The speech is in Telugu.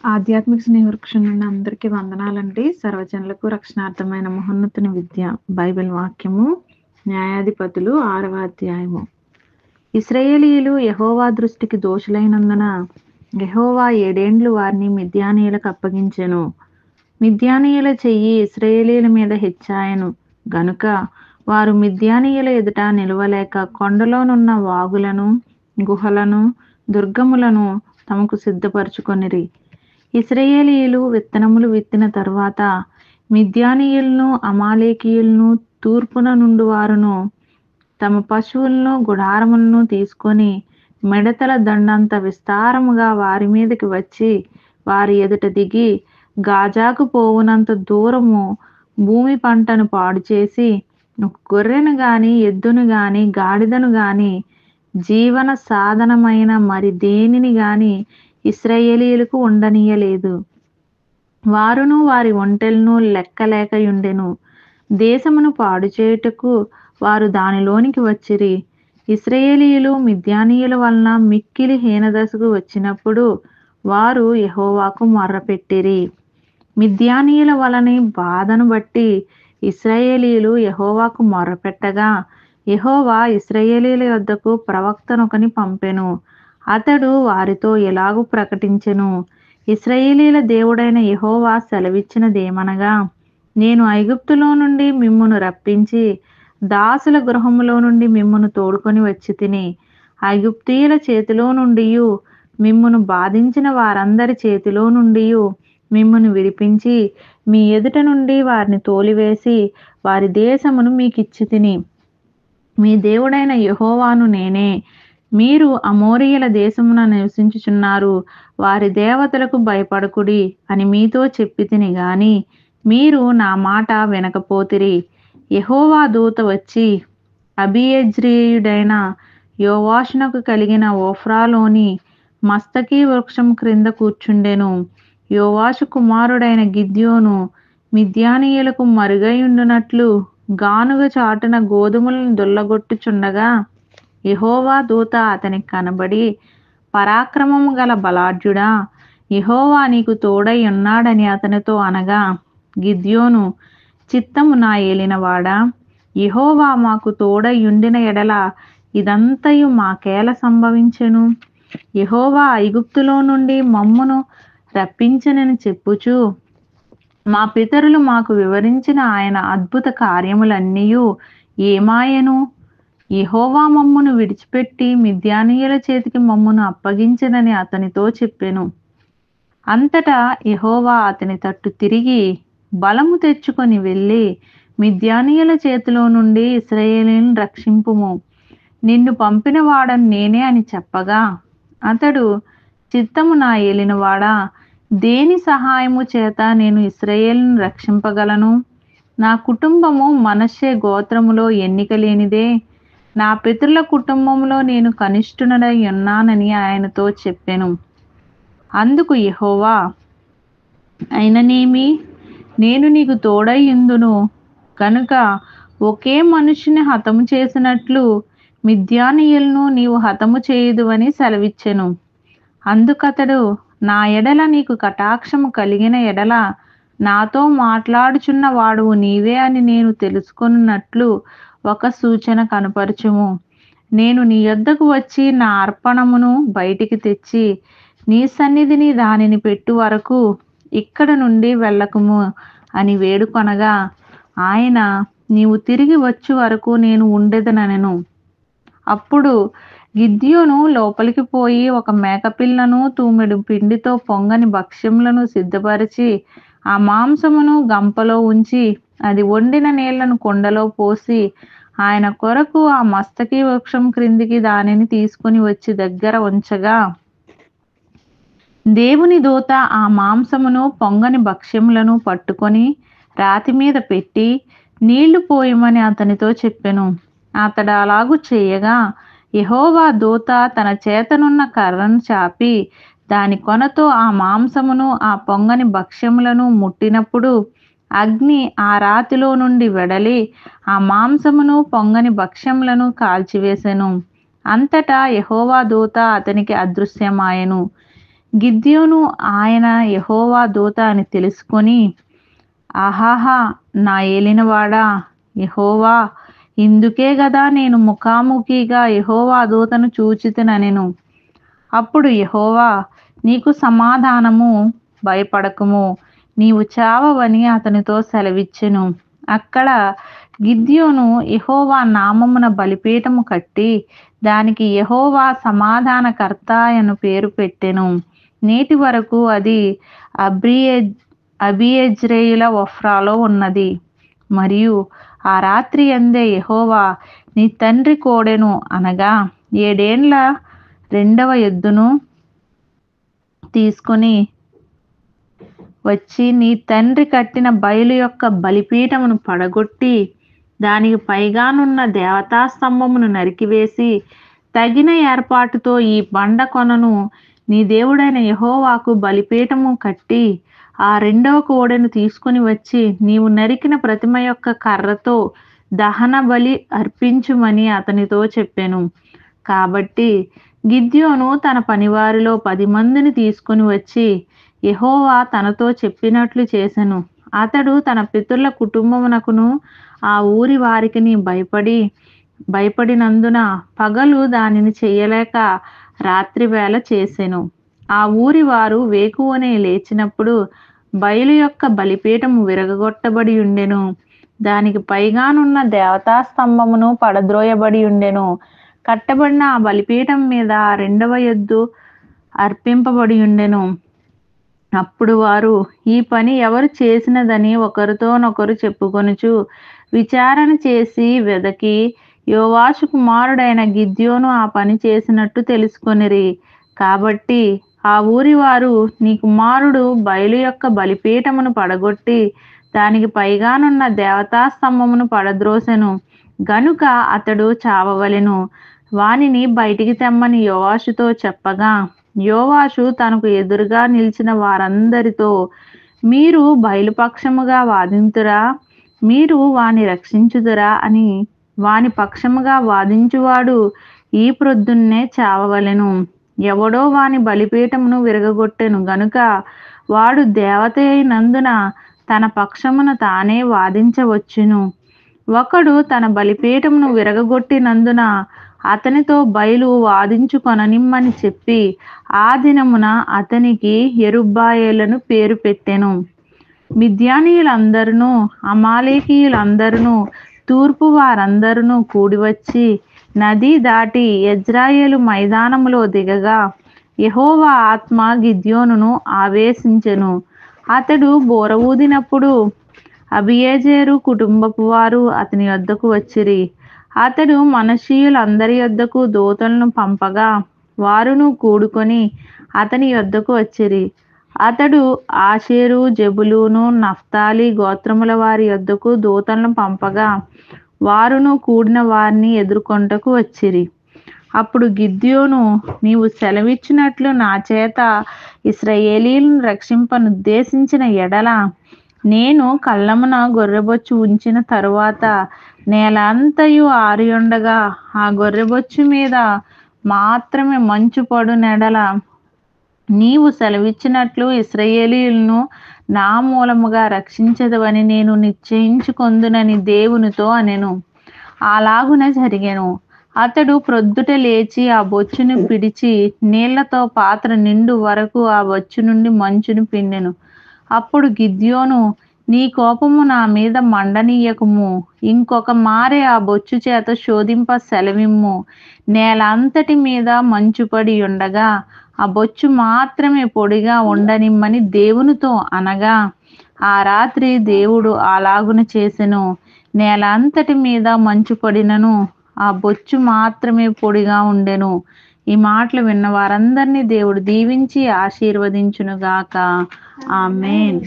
ఆధ్యాత్మిక స్నేహవృక్షం నుండి అందరికీ వందనాలండి. సర్వజనులకు రక్షణార్థమైన మహోన్నతుని విద్య. బైబిల్ వాక్యము న్యాయాధిపతులు 6వ అధ్యాయము. ఇశ్రాయేలీయులు యెహోవా దృష్టికి దోషులైనందున యెహోవా 7 ఏండ్లు వారిని మిద్యానీయులకు అప్పగించెను. మిద్యానీయుల చెయ్యి ఇశ్రాయేలీయుల మీద హెచ్చాయెను గనుక వారు మిద్యానీయుల ఎదుట నిలువలేక కొండలోనున్న వాగులను, గుహలను, దుర్గములను తమకు సిద్ధపరచుకొనిరి. ఇశ్రాయేలీయులు విత్తనములు విత్తిన తరువాత మిద్యానీయులను, అమాలేకీయులను, తూర్పున నుండి వారును తమ పశువులను, గుడారములను తీసుకొని మిడతల దండంత విస్తారముగా వారి మీదకి వచ్చి వారి ఎదుట దిగి గాజాకు పోవునంత దూరము భూమి పంటను పాడుచేసి ఒక గొర్రెను గాని, ఎద్దును గాని, గాడిదను గాని, జీవన సాధనమైన మరి దేనిని గాని ఇశ్రాయేలీయులకు ఉండనీయలేదు. వారును వారి ఒంటెలను లెక్కలేకయుండెను. దేశమును పాడుచేయుటకు వారు దానిలోనికి వచ్చిరి. ఇశ్రాయేలీయులు మిద్యానీయుల వలన మిక్కిలి హీనదశకు వచ్చినప్పుడు వారు యెహోవాకు మొర్రపెట్టిరి. మిద్యానీయుల వలని బాధను బట్టి ఇశ్రాయేలీయులు యెహోవాకు మొర్రపెట్టగా యెహోవా ఇశ్రాయేలీయుల యొద్దకు ప్రవక్తనొకని పంపెను. అతడు వారితో ఇలాగు ప్రకటించెను. ఇశ్రాయేలీయుల దేవుడైన యెహోవా సెలవిచ్చినదేమనగా, నేను ఐగుప్తులో నుండి మిమ్మును రప్పించి దాసుల గృహములో నుండి మిమ్మును తోడుకొని వచ్చితిని. ఐగుప్తీయుల చేతిలో నుండియు మిమ్మును బాధించిన వారందరి చేతిలో నుండియు మిమ్మును విడిపించి మీ ఎదుట నుండి వారిని తోలివేసి వారి దేశమును మీకిచ్చితిని. మీ దేవుడైన యెహోవాను నేనే. మీరు అమోరీయుల దేశమున నివసించుచున్నారు. వారి దేవతలకు భయపడకుడి అని మీతో చెప్పితిని గాని మీరు నా మాట వినకపోతిరి. యెహోవా దూత వచ్చి అబీయెజ్రీయుడైన యోవాషునకు కలిగిన ఓఫ్రాలోని మస్తకి వృక్షం క్రింద కూర్చుండెను. యోవాషు కుమారుడైన గిద్యోను మిద్యానీయులకు మరుగైయుండునట్లు గానుగ చాటున గోధుమలను దుల్లగొట్టుచుండగా యెహోవా దూత అతనికి కనబడి, పరాక్రమము గల బలాఢ్యుడా, యెహోవా నీకు తోడై ఉన్నాడని అతనితో అనగా, గిద్యోను, చిత్తము నా ఏలినవాడా, యెహోవా మాకు తోడై ఉండిన ఎడల ఇదంతయు మాకేల సంభవించెను? యెహోవా ఐగుప్తులో నుండి మమ్మును రప్పించెనని చెప్పుచు మా పితరులు మాకు వివరించిన ఆయన అద్భుత కార్యములన్నీయు ఏమాయెను? యెహోవా మమ్మును విడిచిపెట్టి మిద్యానీయుల చేతికి మమ్మును అప్పగించెనని అతనితో చెప్పెను. అంతటా యెహోవా అతని తట్టు తిరిగి, బలము తెచ్చుకొని వెళ్ళి మిద్యానీయుల చేతిలో నుండి ఇశ్రాయేలును రక్షింపుము. నిన్ను పంపిన వాడను నేనే అని చెప్పగా అతడు, చిత్తము నా ఏలినవాడా, దేని సహాయము చేత నేను ఇశ్రాయేలును రక్షింపగలను? నా కుటుంబము మనష్షే గోత్రములో ఎన్నిక లేనిదే. నా పితరుల కుటుంబంలో నేను కనిష్ఠుడనై ఉన్నానని ఆయనతో చెప్పెను. అందుకు యెహోవా, అయిననేమి, నేను నీకు తోడై యుందును కనుక ఒకే మనుష్యుని హతము చేసినట్లు మిద్యానీయులను నీవు హతము చేయుదువని సెలవిచ్చెను. అందుకతడు, నా ఎడల నీకు కటాక్షము కలిగిన ఎడల నాతో మాట్లాడుచున్న వాడువు నీవే అని నేను తెలుసుకొనున్నట్లు ఒక సూచన కనుపరచుము. నేను నీ యొద్దకు వచ్చి నా అర్పణమును బయటికి తెచ్చి నీ సన్నిధిని దానిని పెట్టు వరకు ఇక్కడ నుండి వెళ్ళకుము అని వేడుకొనగా ఆయన, నీవు తిరిగి వచ్చు వరకు నేను ఉండెదనెను. అప్పుడు గిద్యోను లోపలికి పోయి ఒక మేకపిల్లను తూమెడు పిండితో పొంగని భక్ష్యములను సిద్ధపరిచి ఆ మాంసమును గంపలో ఉంచి అది వండిన నీళ్లను కుండలో పోసి ఆయన కొరకు ఆ మస్తకి వృక్షం క్రిందికి దానిని తీసుకుని వచ్చి దగ్గర ఉంచగా దేవుని దూత ఆ మాంసమును పొంగని భక్ష్యములను పట్టుకొని రాతి మీద పెట్టి నీళ్లు పోయమని అతనితో చెప్పెను. అతడు అలాగు చేయగా యెహోవా దూత తన చేతనున్న కర్రను చాపి దాని కొనతో ఆ మాంసమును ఆ పొంగని భక్ష్యములను ముట్టినప్పుడు అగ్ని ఆ రాతిలో నుండి వెడలి ఆ మాంసమును పొంగని భక్ష్యములను కాల్చివేసెను. అంతటా యెహోవా దూత అతనికి అదృశ్యమాయెను. గిద్యోను ఆయన యెహోవా దూత అని తెలుసుకొని, ఆహాహా, నా ఏలినవాడా యెహోవా, ఇందుకే గదా నేను ముఖాముఖిగా యెహోవా దూతను చూచితినెను. అప్పుడు యెహోవా, నీకు సమాధానము, భయపడకుము, నీవు చావవని అతనితో సెలవిచ్చెను. అక్కడ గిద్యోను యెహోవా నామమున బలిపీఠము కట్టి దానికి యెహోవా సమాధానకర్త అను పేరు పెట్టెను. నేటి వరకు అది అబీయెజ్రీయుల ఒఫ్రాలో ఉన్నది. మరియు ఆ రాత్రి యందే యెహోవా నీ తండ్రి కోడెను అనగా 7 ఏండ్ల రెండవ ఎద్దును తీసుకొని వచ్చి నీ తండ్రి కట్టిన బయలు యొక్క బలిపీఠమును పడగొట్టి దానికి పైగానున్న దేవతా స్తంభమును నరికివేసి తగిన ఏర్పాటుతో ఈ బండ కొనను నీ దేవుడైన యెహోవాకు బలిపీఠము కట్టి ఆ రెండవ కోడెను తీసుకుని వచ్చి నీవు నరికిన ప్రతిమ యొక్క కర్రతో దహన బలి అర్పించుమని అతనితో చెప్పెను. కాబట్టి గిద్యోను తన పనివారిలో 10 మందిని తీసుకుని వచ్చి యెహోవా తనతో చెప్పినట్లు చేసెను. అతడు తన పితరుల కుటుంబమునకును ఆ ఊరి వారికిని భయపడినందున పగలు దానిని చెయ్యలేక రాత్రి వేళ చేసెను. ఆ ఊరి వారు వేకువనే లేచినప్పుడు బయలు యొక్క బలిపీఠము విరగగొట్టబడి ఉండెను. దానికి పైగానున్న దేవతా స్తంభమును పడద్రోయబడి ఉండెను. కట్టబడిన ఆ బలిపీఠం మీద ఆ రెండవ ఎద్దు అర్పింపబడి ఉండెను. అప్పుడు వారు ఈ పని ఎవరు చేసినదని ఒకరితోనొకరు చెప్పుకొనుచు విచారణ చేసి వెదకి యోవాషు కుమారుడైన గిద్యోను ఆ పని చేసినట్టు తెలుసుకొనిరి. కాబట్టి ఆ ఊరి వారు నీ కుమారుడు బయలు యొక్క బలిపీఠమును పడగొట్టి దానికి పైగానున్న దేవతా స్తంభమును పడద్రోసెను గనుక అతడు చావవలెను, వానిని బయటికి తెమ్మని యోవాషుతో చెప్పగా యోవాషు తనకు ఎదురుగా నిలిచిన వారందరితో, మీరు బయలుపక్షముగా వాదింతురా, మీరు వాని రక్షించుదురా అని, వాని పక్షముగా వాదించువాడు ఈ ప్రొద్దున్నే చావవలెను, ఎవడో వాని బలిపీఠమును విరగగొట్టెను గనుక వాడు దేవత అయినందున తన పక్షమున తానే వాదించవచ్చును. ఒకడు తన బలిపీఠమును విరగగొట్టినందున అతనితో బయలు వాదించుకొననిమ్మని చెప్పి ఆ దినమున అతనికి యెరుబ్బయలను పేరు పెట్టెను. మిద్యానీయులందరును అమాలేకీయులందరును తూర్పు వారందరును కూడివచ్చి నది దాటి యెజ్రెయేలు మైదానములో దిగగా యెహోవా ఆత్మ గిద్యోనును ఆవేశించెను. అతడు బూర ఊదినప్పుడు అబీయెజెరు కుటుంబపు వారు అతని యొద్దకు వచ్చిరి. అతడు మనష్షీయులందరి యొద్దకు దూతలను పంపగా వారును కూడుకొని అతని యొద్దకు వచ్చిరి. అతడు ఆషేరు, జెబులూను, నఫ్తాలి గోత్రముల వారి యొద్దకు దూతలను పంపగా వారును కూడిన వారిని ఎదుర్కొంటకు వచ్చిరి. అప్పుడు గిద్యోను, నీవు సెలవిచ్చినట్లు నా చేత ఇశ్రాయేలీయులను రక్షింపనుద్దేశించిన ఎడల నేను కళ్ళమున గొర్రెబొచ్చు ఉంచిన తరువాత నేల అంతయు ఆరియుండగా ఆ గొర్రెబొచ్చు మీద మాత్రమే మంచు పడునెడల నీవు సెలవిచ్చినట్లు ఇశ్రాయేలీయులను నా మూలముగా రక్షించదవని నేను నిశ్చయించుకొందునని దేవునితో అనెను. అలాగున జరిగెను. అతడు ప్రొద్దుట లేచి ఆ బొచ్చును పిడిచి నీళ్లతో పాత్ర నిండు వరకు ఆ బొచ్చు నుండి మంచును పిండెను. అప్పుడు గిద్యోను, నీ కోపము నా మీద మండనీయకుము, ఇంకొక మారే ఆ బొచ్చు చేత శోధింప సెలవిమ్ము. నేల అంతటి మీద మంచు పడి ఉండగా ఆ బొచ్చు మాత్రమే పొడిగా ఉండనిమ్మని దేవునితో అనగా ఆ రాత్రి దేవుడు అలాగున చేసెను. నేల అంతటి మీద మంచు పడినను ఆ బొచ్చు మాత్రమే పొడిగా ఉండెను. ఈ మాటలు విన్న వారందరినీ దేవుడు దీవించి ఆశీర్వదించునుగాక. ఆమేన్.